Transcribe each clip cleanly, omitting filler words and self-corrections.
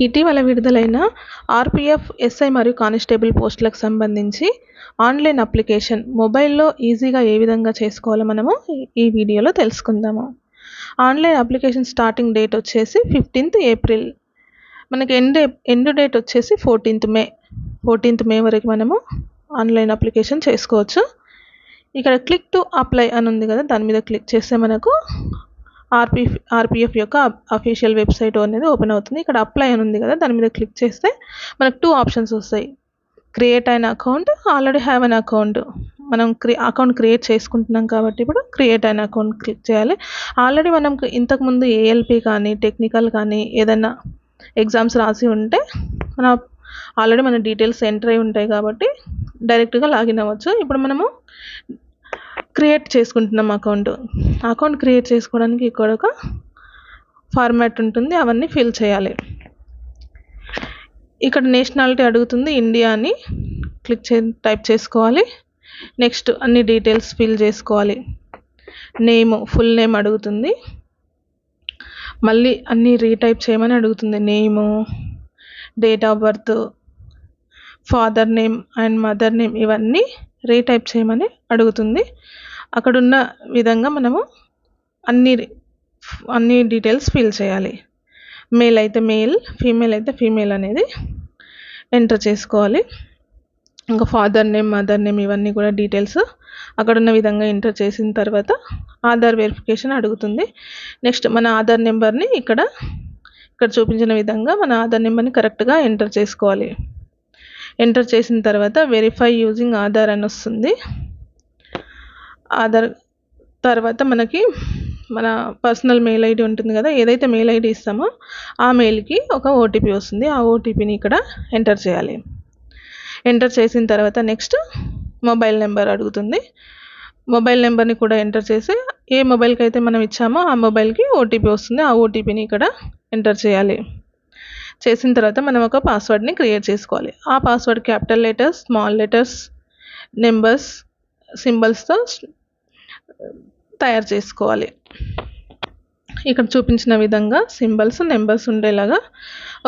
ఇటీవల విడుదలైన RPF, SI మరియు కానిస్టేబుల్ పోస్టులకు సంబంధించి ఆన్‌లైన్ అప్లికేషన్ మొబైల్‌లో ఈజీగా ఏ విధంగా చేసుకోవాలో మనము ఈ వీడియోలో తెలుసుకుందాము. ఆన్‌లైన్ అప్లికేషన్ స్టార్టింగ్ డేట్ వచ్చేసి 15th ఏప్రిల్. మనకి ఎండ్ డేట్ వచ్చేసి 14th మే వరకు మనము ఆన్‌లైన్ అప్లికేషన్ చేసుకోవచ్చు. ఇక్కడ క్లిక్ టు అప్లై అని ఉంది కదా, దాని మీద క్లిక్ చేస్తే మనకు ఆర్‌పీఎఫ్ యొక్క అఫీషియల్ వెబ్సైట్ అనేది ఓపెన్ అవుతుంది. ఇక్కడ అప్లై అని ఉంది కదా, దాని మీద క్లిక్ చేస్తే మనకు 2 ఆప్షన్స్ వస్తాయి. Create an account, already have an account. మనం అకౌంట్ క్రియేట్ చేసుకుంటున్నాం కాబట్టి ఇప్పుడు క్రియేట్ అన్ అకౌంట్ క్లిక్ చేయాలి. ఆల్రెడీ మనం ఇంతకుముందు ఏఎల్పి కానీ టెక్నికల్ కానీ ఏదైనా ఎగ్జామ్స్ రాసి ఉంటే ఆల్రెడీ మన డీటెయిల్స్ ఎంటర్ అయి ఉంటాయి కాబట్టి డైరెక్ట్గా లాగిన్ అవ్వచ్చు. ఇప్పుడు మనము క్రియేట్ చేసుకుంటున్నాం అకౌంట్ క్రియేట్ చేసుకోవడానికి ఇక్కడ ఒక ఫార్మాట్ ఉంటుంది, అవన్నీ ఫిల్ చేయాలి. ఇక్కడ నేషనాలిటీ అడుగుతుంది, ఇండియా అని టైప్ చేసుకోవాలి. నెక్స్ట్ అన్ని డీటెయిల్స్ ఫిల్ చేసుకోవాలి. ఫుల్ నేమ్ అడుగుతుంది, మళ్ళీ అన్నీ రీటైప్ చేయమని అడుగుతుంది. Name, date of birth, father name and mother name ఇవన్నీ రీటైప్ చేయమని అడుగుతుంది. అక్కడున్న విధంగా మనము అన్ని డీటెయిల్స్ ఫిల్ చేయాలి. మేల్ అయితే మేల్, ఫీమేల్ అయితే ఫీమేల్ అనేది ఎంటర్ చేసుకోవాలి. ఇంకా ఫాదర్ నేమ్, మదర్ నేమ్ ఇవన్నీ కూడా డీటెయిల్స్ అక్కడున్న విధంగా ఎంటర్ చేసిన తర్వాత ఆధార్ వెరిఫికేషన్ అడుగుతుంది. నెక్స్ట్ మన ఆధార్ నెంబర్ని ఇక్కడ చూపించిన విధంగా మన ఆధార్ నెంబర్ని కరెక్ట్గా ఎంటర్ చేసుకోవాలి. ఎంటర్ చేసిన తర్వాత వెరిఫై యూజింగ్ ఆధార్ అని వస్తుంది. ఆధార్ తర్వాత మనకి మన పర్సనల్ మెయిల్ ఐడి ఉంటుంది కదా, ఏదైతే మెయిల్ ఐడి ఇస్తామో ఆ మెయిల్కి ఒక ఓటీపీ వస్తుంది. ఆ ఓటీపీని ఇక్కడ ఎంటర్ చేయాలి. ఎంటర్ చేసిన తర్వాత నెక్స్ట్ మొబైల్ నెంబర్ అడుగుతుంది. మొబైల్ నెంబర్ని కూడా ఎంటర్ చేసి ఏ మొబైల్కి అయితే మనం ఇచ్చామో ఆ మొబైల్కి ఓటీపీ వస్తుంది. ఆ ఓటీపీని ఇక్కడ ఎంటర్ చేయాలి. చేసిన తర్వాత మనం ఒక పాస్వర్డ్ని క్రియేట్ చేసుకోవాలి. ఆ password capital letters, small letters, numbers, సింబల్స్తో తయారు చేసుకోవాలి. ఇక్కడ చూపించిన విధంగా సింబల్స్, నెంబర్స్ ఉండేలాగా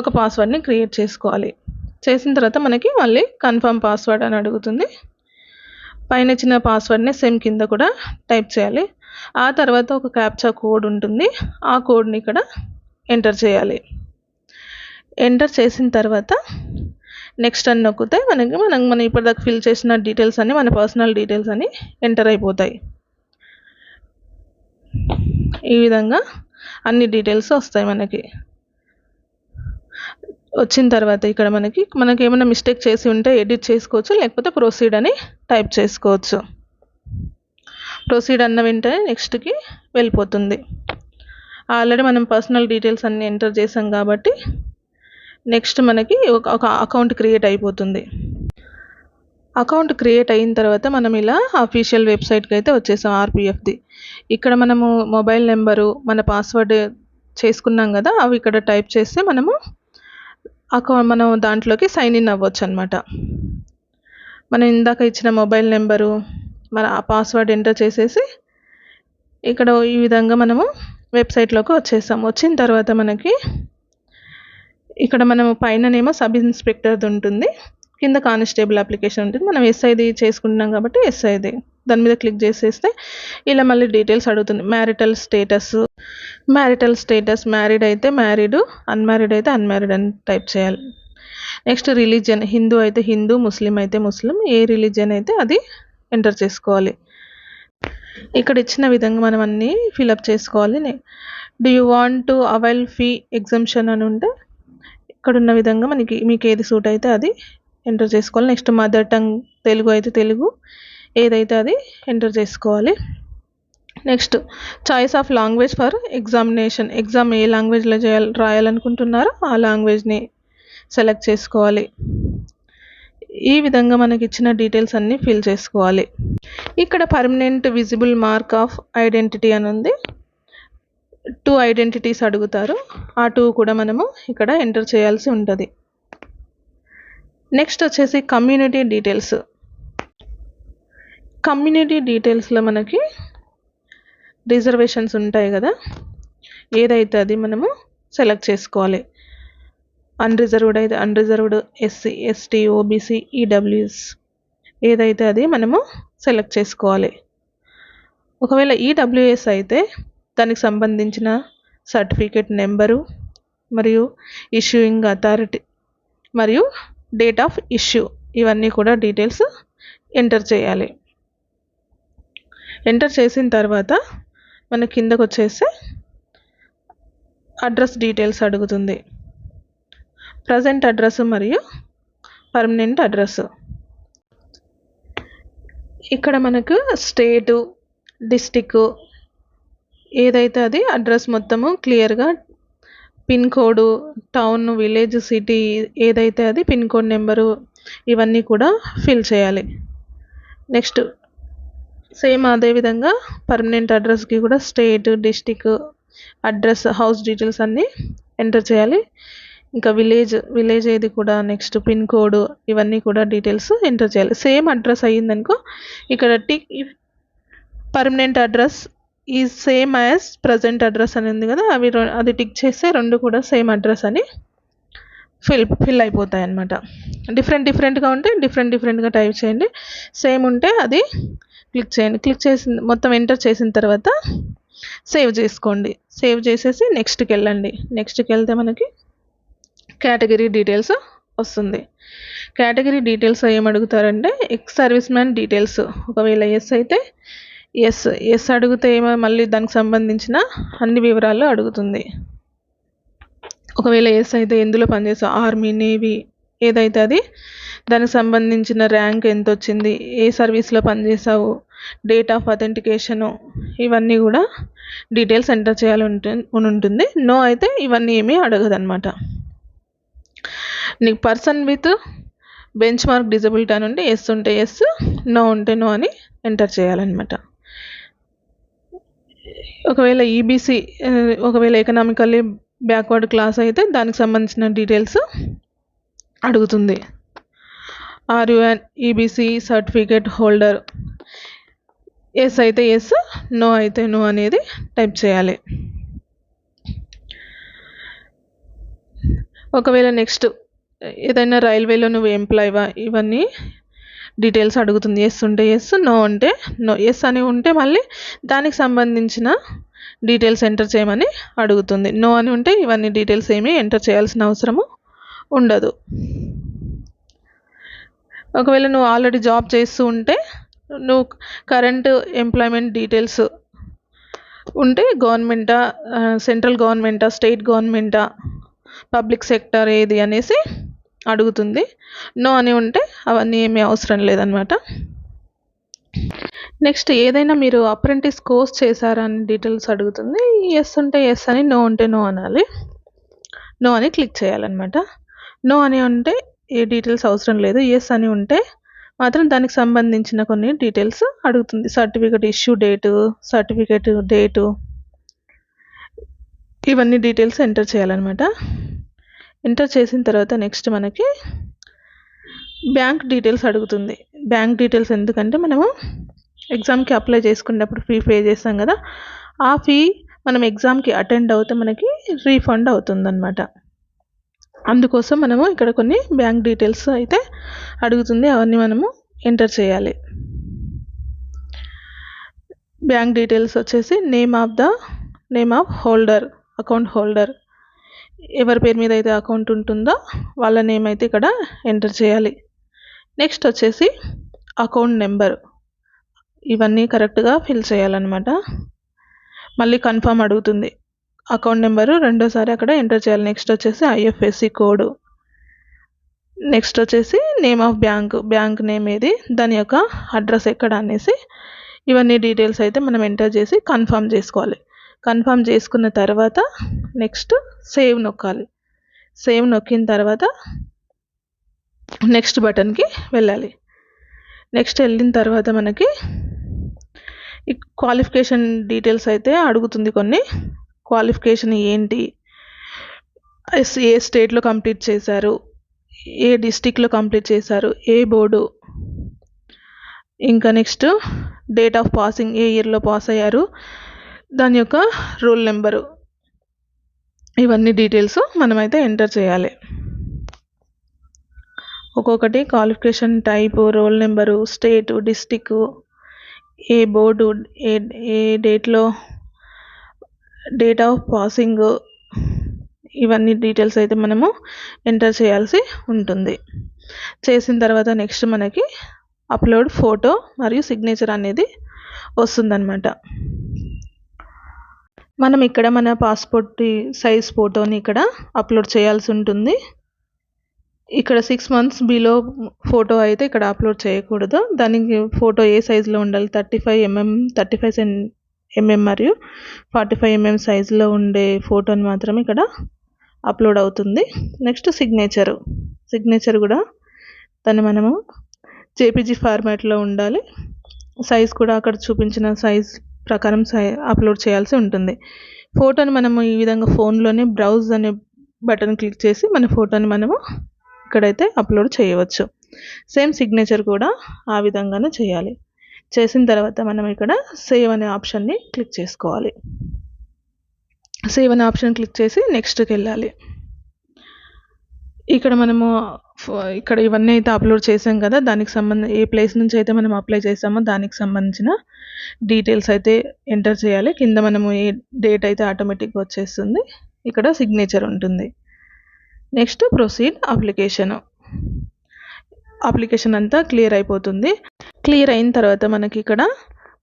ఒక పాస్వర్డ్ని క్రియేట్ చేసుకోవాలి. చేసిన తర్వాత మనకి మళ్ళీ కన్ఫర్మ్ పాస్వర్డ్ అని అడుగుతుంది. పైన ఇచ్చిన పాస్వర్డ్ని సేమ్ కింద కూడా టైప్ చేయాలి. ఆ తర్వాత ఒక క్యాప్చా కోడ్ ఉంటుంది, ఆ కోడ్ని ఇక్కడ ఎంటర్ చేయాలి. ఎంటర్ చేసిన తర్వాత నెక్స్ట్ అని నొక్కితే మనం ఇప్పటిదాకా ఫిల్ చేసిన డీటెయిల్స్ అన్నీ, మన పర్సనల్ డీటెయిల్స్ అన్నీ ఎంటర్ అయిపోతాయి. ఈ విధంగా అన్ని డీటెయిల్స్ వస్తాయి. మనకి వచ్చిన తర్వాత ఇక్కడ మనకి ఏమైనా మిస్టేక్ చేసి ఉంటే ఎడిట్ చేసుకోవచ్చు, లేకపోతే ప్రొసీడ్ అని టైప్ చేసుకోవచ్చు. ప్రొసీడ్ అన్న వెంటనే నెక్స్ట్కి వెళ్ళిపోతుంది. ఆల్రెడీ మనం పర్సనల్ డీటెయిల్స్ అన్నీ ఎంటర్ చేసాం కాబట్టి నెక్స్ట్ మనకి ఒక అకౌంట్ క్రియేట్ అయిపోతుంది. అకౌంట్ క్రియేట్ అయిన తర్వాత మనం ఇలా అఫీషియల్ వెబ్సైట్కి అయితే వచ్చేసాం ఆర్‌పీఎఫ్ది. ఇక్కడ మనము మొబైల్ నెంబరు, మన పాస్వర్డ్ చేసుకున్నాం కదా, అవి ఇక్కడ టైప్ చేస్తే మనం దాంట్లోకి సైన్ ఇన్ అవ్వచ్చు అనమాట. మనం ఇందాక ఇచ్చిన మొబైల్ నెంబరు, మన పాస్వర్డ్ ఎంటర్ చేసేసి ఇక్కడ ఈ విధంగా మనము వెబ్సైట్లోకి వచ్చేసాం. వచ్చిన తర్వాత మనకి ఇక్కడ మనము పైననేమో సబ్ ఇన్స్పెక్టర్ది ఉంటుంది, కింద కానిస్టేబుల్ అప్లికేషన్ ఉంటుంది. మనం ఎస్ఐది చేసుకుంటున్నాం కాబట్టి ఎస్ఐది దాని మీద క్లిక్ చేసేస్తే ఇలా మళ్ళీ డీటెయిల్స్ అడుగుతుంది. మ్యారిటల్ స్టేటస్ మ్యారీడ్ అయితే మ్యారీడ్, అన్మ్యారీడ్ అయితే అన్మ్యారీడ్ అని టైప్ చేయాలి. నెక్స్ట్ రిలీజియన్, హిందూ అయితే హిందూ, ముస్లిం అయితే ముస్లిం, ఏ రిలీజియన్ అయితే అది ఎంటర్ చేసుకోవాలి. ఇక్కడ ఇచ్చిన విధంగా మనం అన్నీ ఫిలప్ చేసుకోవాలి. Do you want to avail fee exemption అని ఉంటే ఇక్కడ ఉన్న విధంగా మీకు ఏది సూట్ అయితే అది ఎంటర్ చేసుకోవాలి. నెక్స్ట్ మదర్ టంగ్, తెలుగు అయితే తెలుగు, ఏదైతే అది ఎంటర్ చేసుకోవాలి. Next choice of language for examination, exam ఏ లాంగ్వేజ్లో రాయాలనుకుంటున్నారో ఆ లాంగ్వేజ్ని సెలెక్ట్ చేసుకోవాలి. ఈ విధంగా మనకి ఇచ్చిన డీటెయిల్స్ అన్నీ ఫిల్ చేసుకోవాలి. ఇక్కడ permanent visible mark of identity అని ఉంది. 2 ఐడెంటిటీస్ అడుగుతారు, ఆ 2 కూడా మనము ఇక్కడ ఎంటర్ చేయాల్సి ఉంటుంది. నెక్స్ట్ వచ్చేసి కమ్యూనిటీ డీటెయిల్స్లో మనకి రిజర్వేషన్స్ ఉంటాయి కదా, ఏదైతే అది మనము సెలెక్ట్ చేసుకోవాలి. అన్రిజర్వ్డ్ అయితే unreserved, SC, ST, OBC, EWS ఏదైతే అది మనము సెలెక్ట్ చేసుకోవాలి. ఒకవేళ ఈడబ్ల్యూఎస్ అయితే దానికి సంబంధించిన సర్టిఫికేట్ నెంబరు మరియు ఇష్యూయింగ్ అథారిటీ మరియు డేట్ ఆఫ్ ఇష్యూ ఇవన్నీ కూడా డీటెయిల్స్ ఎంటర్ చేయాలి. ఎంటర్ చేసిన తర్వాత మన కిందకు వచ్చేసి అడ్రస్ డీటెయిల్స్ అడుగుతుంది. ప్రజెంట్ అడ్రస్ మరియు పర్మనెంట్ అడ్రస్. ఇక్కడ మనకు స్టేటు, డిస్టిక్ ఏదైతే అది అడ్రస్ మొత్తము క్లియర్గా pin code, town, village, city ఏదైతే అది పిన్ కోడ్ నెంబరు ఇవన్నీ కూడా ఫిల్ చేయాలి. నెక్స్ట్ సేమ్ అదేవిధంగా పర్మనెంట్ అడ్రస్కి కూడా state, district, address, house details అన్నీ ఎంటర్ చేయాలి. ఇంకా విలేజ్ ఏది కూడా నెక్స్ట్ పిన్ కోడ్ ఇవన్నీ కూడా డీటెయిల్స్ ఎంటర్ చేయాలి. సేమ్ అడ్రస్ అయ్యిందనుకో ఇక్కడ tick permanent address is same as present address అని ఉంది కదా, అది టిక్ చేస్తే రెండు కూడా సేమ్ అడ్రస్ అని ఫిల్ అయిపోతాయి అన్నమాట. డిఫరెంట్గా ఉంటే డిఫరెంట్గా టైప్ చేయండి. సేమ్ ఉంటే అది క్లిక్ చేయండి. క్లిక్ చేసి మొత్తం ఎంటర్ చేసిన తర్వాత సేవ్ చేసుకోండి. సేవ్ చేసేసి నెక్స్ట్కి వెళ్ళండి. నెక్స్ట్కి వెళ్తే మనకి కేటగిరీ డీటెయిల్స్ వస్తుంది. కేటగిరీ డీటెయిల్స్ ఏమడుగుతారంటే ఎక్స్ సర్వీస్ మ్యాన్ డీటెయిల్స్. ఒకవేళ ఎస్ అయితే ఎస్ అడిగితే ఏమో మళ్ళీ దానికి సంబంధించిన అన్ని వివరాలు అడుగుతుంది. ఒకవేళ ఎస్ అయితే ఎందులో పనిచేస్తావు, ఆర్మీ, నేవీ ఏదైతే అది దానికి సంబంధించిన ర్యాంక్ ఎంత వచ్చింది, ఏ సర్వీస్లో పనిచేసావు, డేట్ ఆఫ్ అథెంటికేషను ఇవన్నీ కూడా డీటెయిల్స్ ఎంటర్ చేయాలి ఉంటుంది. నో అయితే ఇవన్నీ ఏమీ అడగదన్నమాట. నీకు person with bench mark disability అని ఉంటే ఎస్ ఉంటే ఎస్, నో ఉంటే నో అని ఎంటర్ చేయాలన్నమాట. ఒకవేళ ఈబీసీ ఒకవేళ ఎకనామికల్లీ బ్యాక్వర్డ్ క్లాస్ అయితే దానికి సంబంధించిన డీటెయిల్స్ అడుగుతుంది. Are you an EBC certificate holder, yes అయితే ఎస్, నో అయితే నో అనేది టైప్ చేయాలి. ఒకవేళ నెక్స్ట్ ఏదైనా రైల్వేలో నువ్వు ఎంప్లాయీవా ఇవన్నీ డీటెయిల్స్ అడుగుతుంది. ఎస్ ఉంటే ఎస్, నో అంటే నో. ఎస్ అని ఉంటే మళ్ళీ దానికి సంబంధించిన డీటెయిల్స్ ఎంటర్ చేయమని అడుగుతుంది. నో అని ఉంటే ఇవన్నీ డీటెయిల్స్ ఏమీ ఎంటర్ చేయాల్సిన అవసరము ఉండదు. ఒకవేళ నువ్వు ఆల్రెడీ జాబ్ చేస్తూ ఉంటే నువ్వు కరెంట్ ఎంప్లాయ్మెంట్ డీటెయిల్స్ ఉంటే గవర్నమెంటా, సెంట్రల్ గవర్నమెంటా, స్టేట్ గవర్నమెంటా, పబ్లిక్ సెక్టర్ ఏది అనేసి అడుగుతుంది. నో అని ఉంటే అవన్నీ ఏమీ అవసరం లేదనమాట. నెక్స్ట్ ఏదైనా మీరు అప్రెంటిస్ కోర్స్ చేశారా అని డీటెయిల్స్ అడుగుతుంది. ఎస్ ఉంటే ఎస్ అని, నో ఉంటే నో అనాలి. నో అని క్లిక్ చేయాలన్నమాట. నో అని ఉంటే ఏ డీటెయిల్స్ అవసరం లేదు. ఎస్ అని ఉంటే మాత్రం దానికి సంబంధించిన కొన్ని డీటెయిల్స్ అడుగుతుంది. Certificate issue date, certificate date ఇవన్నీ డీటెయిల్స్ ఎంటర్ చేయాలన్నమాట. ఎంటర్ చేసిన తర్వాత నెక్స్ట్ మనకి బ్యాంక్ డీటెయిల్స్ అడుగుతుంది. బ్యాంక్ డీటెయిల్స్ ఎందుకంటే మనము ఎగ్జామ్కి అప్లై చేసుకునేటప్పుడు ఫీ పే చేస్తాం కదా, ఆ ఫీ మనం ఎగ్జామ్కి అటెండ్ అవుతే మనకి రీఫండ్ అవుతుందన్నమాట. అందుకోసం మనము ఇక్కడ కొన్ని బ్యాంక్ డీటెయిల్స్ అయితే అడుగుతుంది. అవన్నీ మనము ఎంటర్ చేయాలి. బ్యాంక్ డీటెయిల్స్ వచ్చేసి name of holder, account holder, ఎవరి పేరు మీద అయితే అకౌంట్ ఉంటుందో వాళ్ళ నేమ్ అయితే ఇక్కడ ఎంటర్ చేయాలి. నెక్స్ట్ వచ్చేసి అకౌంట్ నెంబర్, ఇవన్నీ కరెక్ట్గా ఫిల్ చేయాలన్నమాట. మళ్ళీ కన్ఫర్మ్ అడుగుతుంది. అకౌంట్ నెంబరు రెండోసారి అక్కడ ఎంటర్ చేయాలి. నెక్స్ట్ వచ్చేసి ఐఎఫ్ఎస్సి కోడ్, నెక్స్ట్ వచ్చేసి నేమ్ ఆఫ్ బ్యాంక్ నేమ్ ఏది, దాని యొక్క అడ్రస్ ఎక్కడ అనేసి ఇవన్నీ డీటెయిల్స్ అయితే మనం ఎంటర్ చేసి కన్ఫర్మ్ చేసుకోవాలి. కన్ఫర్మ్ చేసుకున్న తర్వాత నెక్స్ట్ సేవ్ నొక్కాలి. సేవ్ నొక్కిన తర్వాత నెక్స్ట్ బటన్కి వెళ్ళాలి. నెక్స్ట్ వెళ్ళిన తర్వాత మనకి ఈ క్వాలిఫికేషన్ డీటెయిల్స్ అయితే అడుగుతుంది. కొన్ని క్వాలిఫికేషన్ ఏంటి, ఏ స్టేట్లో కంప్లీట్ చేశారు, ఏ డిస్టిక్లో కంప్లీట్ చేశారు, ఏ బోర్డు, ఇంకా నెక్స్ట్ డేట్ ఆఫ్ పాసింగ్, ఏ ఇయర్లో పాస్ అయ్యారు, దాని యొక్క రోల్ నెంబరు, ఇవన్నీ డీటెయిల్స్ మనమైతే ఎంటర్ చేయాలి. ఒక్కొక్కటి qualification type, roll number, state, district, ఏ బోర్డు, ఏ ఏ డేట్లో డేట్ ఆఫ్ పాసింగ్, ఇవన్నీ డీటెయిల్స్ అయితే మనము ఎంటర్ చేయాల్సి ఉంటుంది. చేసిన తర్వాత నెక్స్ట్ మనకి అప్లోడ్ ఫోటో మరియు సిగ్నేచర్ అనేది వస్తుందన్నమాట. మనం ఇక్కడ మన పాస్పోర్ట్ సైజ్ ఫోటోని ఇక్కడ అప్లోడ్ చేయాల్సి ఉంటుంది. ఇక్కడ 6 months బిలో ఫోటో అయితే ఇక్కడ అప్లోడ్ చేయకూడదు. దానికి ఫోటో ఏ సైజులో ఉండాలి, 35 mm మరియు 45 mm సైజులో ఉండే ఫోటోని మాత్రమే ఇక్కడ అప్లోడ్ అవుతుంది. నెక్స్ట్ సిగ్నేచర్ కూడా దాన్ని మనము జేపీజీ ఫార్మాట్లో ఉండాలి. సైజ్ కూడా అక్కడ చూపించిన సైజ్ ప్రకారం అప్లోడ్ చేయాల్సి ఉంటుంది. ఫోటోని మనము ఈ విధంగా ఫోన్లోనే బ్రౌజ్ అనే బటన్ క్లిక్ చేసి మన ఫోటోని మనము ఇక్కడైతే అప్లోడ్ చేయవచ్చు. సేమ్ సిగ్నేచర్ కూడా ఆ విధంగానే చేయాలి. చేసిన తర్వాత మనం ఇక్కడ సేవ్ అనే ఆప్షన్ని క్లిక్ చేసుకోవాలి. సేవ్ అనే ఆప్షన్ క్లిక్ చేసి నెక్స్ట్కి వెళ్ళాలి. ఇక్కడ మనము ఇక్కడ ఇవన్నీ అయితే అప్లోడ్ చేసాం కదా, దానికి ఏ ప్లేస్ నుంచి అయితే మనం అప్లై చేసామో దానికి సంబంధించిన డీటెయిల్స్ అయితే ఎంటర్ చేయాలి. కింద మనము ఏ డేట్ అయితే ఆటోమేటిక్గా వచ్చేస్తుంది. ఇక్కడ సిగ్నేచర్ ఉంటుంది. నెక్స్ట్ ప్రొసీడ్ అప్లికేషన్ అంతా క్లియర్ అయిపోతుంది. క్లియర్ అయిన తర్వాత మనకి ఇక్కడ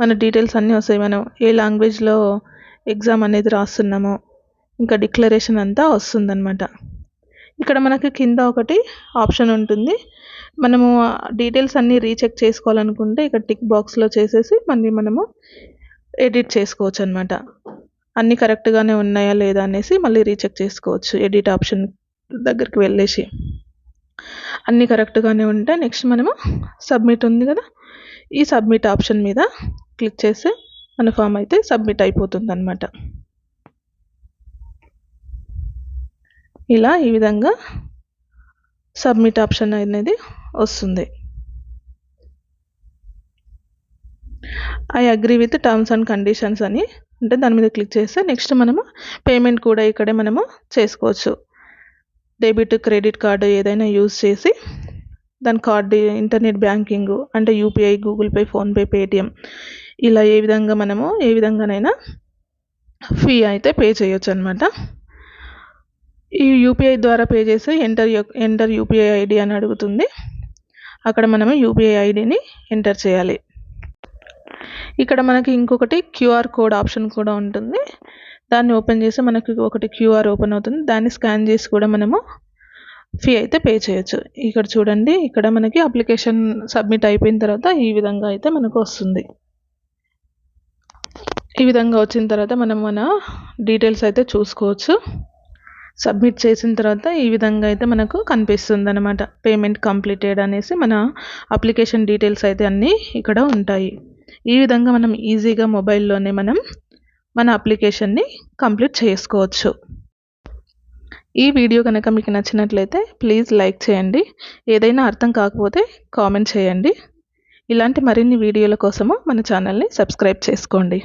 మన డీటెయిల్స్ అన్నీ వస్తాయి. మనం ఏ లాంగ్వేజ్లో ఎగ్జామ్ అనేది రాస్తున్నామో ఇంకా డిక్లరేషన్ అంతా వస్తుందన్నమాట. ఇక్కడ మనకి కింద ఒకటి ఆప్షన్ ఉంటుంది. మనము డీటెయిల్స్ అన్నీ రీచెక్ చేసుకోవాలనుకుంటే ఇక్కడ టిక్ బాక్స్లో చేసేసి మనము ఎడిట్ చేసుకోవచ్చు అనమాట. అన్నీ కరెక్ట్గానే ఉన్నాయా లేదా అనేసి మళ్ళీ రీచెక్ చేసుకోవచ్చు. ఎడిట్ ఆప్షన్ దగ్గరికి వెళ్ళేసి అన్నీ కరెక్ట్గానే ఉంటే నెక్స్ట్ మనము సబ్మిట్ ఉంది కదా, ఈ సబ్మిట్ ఆప్షన్ మీద క్లిక్ చేస్తే మన ఫామ్ అయితే సబ్మిట్ అయిపోతుంది అనమాట. ఇలా ఈ విధంగా సబ్మిట్ ఆప్షన్ అనేది వస్తుంది. I agree with terms and conditions అని అంటే దాని మీద క్లిక్ చేస్తే నెక్స్ట్ మనము పేమెంట్ కూడా ఇక్కడే మనము చేసుకోవచ్చు. డెబిట్, క్రెడిట్ కార్డు ఏదైనా యూజ్ చేసి దాని కార్డు, ఇంటర్నెట్ బ్యాంకింగ్ అంటే UPI, Google pay, PhonePe, Paytm ఇలా ఏ విధంగానైనా ఫీ అయితే పే చేయొచ్చు అనమాట. ఈ యూపీఐ ద్వారా పే చేస్తే ఎంటర్ యూపీఐ ఐడి అని అడుగుతుంది. అక్కడ మనము యూపీఐ ఐడిని ఎంటర్ చేయాలి. ఇక్కడ మనకి ఇంకొకటి క్యూఆర్ కోడ్ ఆప్షన్ కూడా ఉంటుంది. దాన్ని ఓపెన్ చేస్తే మనకి ఒకటి క్యూఆర్ ఓపెన్ అవుతుంది. దాన్ని స్కాన్ చేసి కూడా మనము ఫీ అయితే పే చేయొచ్చు. ఇక్కడ చూడండి, ఇక్కడ మనకి అప్లికేషన్ సబ్మిట్ అయిపోయిన తర్వాత ఈ విధంగా అయితే మనకు వస్తుంది. ఈ విధంగా వచ్చిన తర్వాత మనం మన డీటెయిల్స్ అయితే చూసుకోవచ్చు. సబ్మిట్ చేసిన తర్వాత ఈ విధంగా అయితే మనకు కనిపిస్తుంది అనమాట. పేమెంట్ కంప్లీటెడ్ అనేసి మన అప్లికేషన్ డీటెయిల్స్ అయితే అన్నీ ఇక్కడ ఉంటాయి. ఈ విధంగా మనం ఈజీగా మొబైల్లోనే మనం మన అప్లికేషన్ని కంప్లీట్ చేసుకోవచ్చు. ఈ వీడియో కనుక మీకు నచ్చినట్లయితే ప్లీజ్ లైక్ చేయండి. ఏదైనా అర్థం కాకపోతే కామెంట్ చేయండి. ఇలాంటి మరిన్ని వీడియోల కోసము మన ఛానల్ని సబ్స్క్రైబ్ చేసుకోండి.